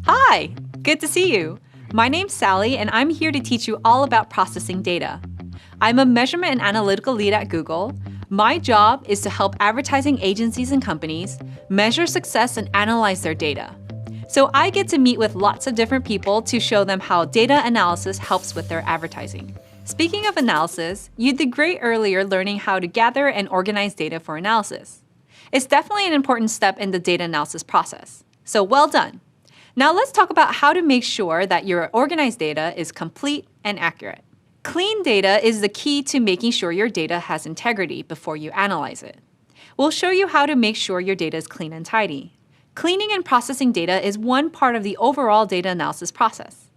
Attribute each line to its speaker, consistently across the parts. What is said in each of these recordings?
Speaker 1: Hi, good to see you. My name's Sally, and I'm here to teach you all about processing data. I'm a measurement and analytical lead at Google. My job is to help advertising agencies and companies measure success and analyze their data. So I get to meet with lots of different people to show them how data analysis helps with their advertising. Speaking of analysis, you did great earlier learning how to gather and organize data for analysis. It's definitely an important step in the data analysis process. So well done. Now let's talk about how to make sure that your organized data is complete and accurate. Clean data is the key to making sure your data has integrity before you analyze it. We'll show you how to make sure your data is clean and tidy. Cleaning and processing data is one part of the overall data analysis process.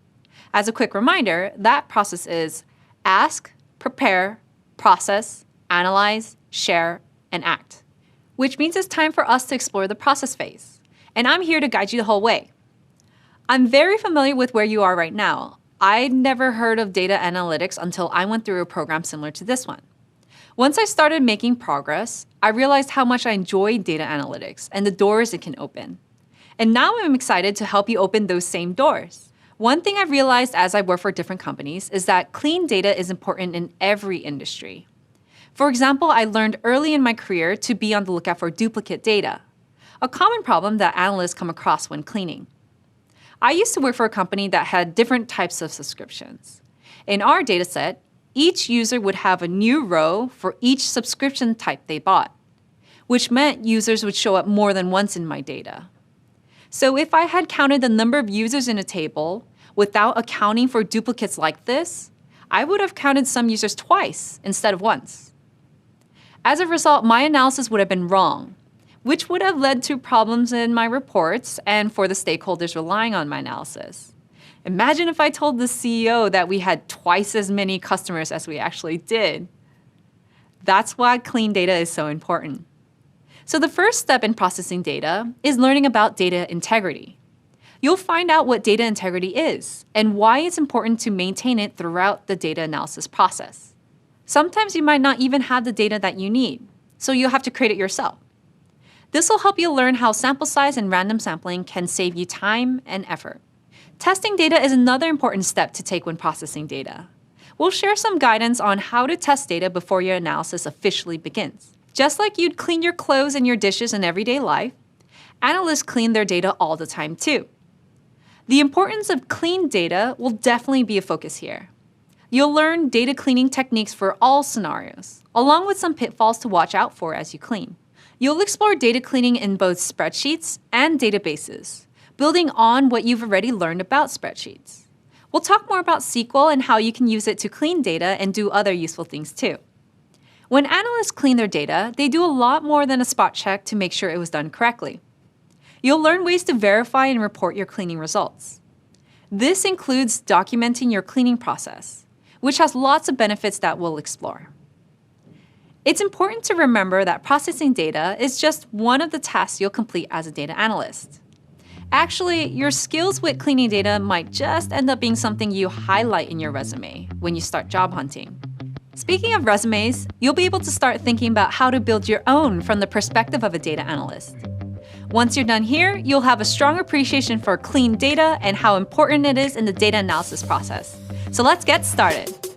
Speaker 1: As a quick reminder, that process is ask, prepare, process, analyze, share, and act. Which means it's time for us to explore the process phase. And I'm here to guide you the whole way. I'm very familiar with where you are right now. I'd never heard of data analytics until I went through a program similar to this one. Once I started making progress, I realized how much I enjoy data analytics and the doors it can open. And now I'm excited to help you open those same doors. One thing I've realized as I work for different companies is that clean data is important in every industry. For example, I learned early in my career to be on the lookout for duplicate data, a common problem that analysts come across when cleaning. I used to work for a company that had different types of subscriptions. In our dataset, each user would have a new row for each subscription type they bought, which meant users would show up more than once in my data. So if I had counted the number of users in a table without accounting for duplicates like this, I would have counted some users twice instead of once. As a result, my analysis would have been wrong, which would have led to problems in my reports and for the stakeholders relying on my analysis. Imagine if I told the CEO that we had twice as many customers as we actually did. That's why clean data is so important. So the first step in processing data is learning about data integrity. You'll find out what data integrity is and why it's important to maintain it throughout the data analysis process. Sometimes you might not even have the data that you need, so you'll have to create it yourself. This will help you learn how sample size and random sampling can save you time and effort. Testing data is another important step to take when processing data. We'll share some guidance on how to test data before your analysis officially begins. Just like you'd clean your clothes and your dishes in everyday life, analysts clean their data all the time too. The importance of clean data will definitely be a focus here. You'll learn data cleaning techniques for all scenarios, along with some pitfalls to watch out for as you clean. You'll explore data cleaning in both spreadsheets and databases, building on what you've already learned about spreadsheets. We'll talk more about SQL and how you can use it to clean data and do other useful things too. When analysts clean their data, they do a lot more than a spot check to make sure it was done correctly. You'll learn ways to verify and report your cleaning results. This includes documenting your cleaning process, which has lots of benefits that we'll explore. It's important to remember that processing data is just one of the tasks you'll complete as a data analyst. Actually, your skills with cleaning data might just end up being something you highlight in your resume when you start job hunting. Speaking of resumes, you'll be able to start thinking about how to build your own from the perspective of a data analyst. Once you're done here, you'll have a strong appreciation for clean data and how important it is in the data analysis process. So let's get started.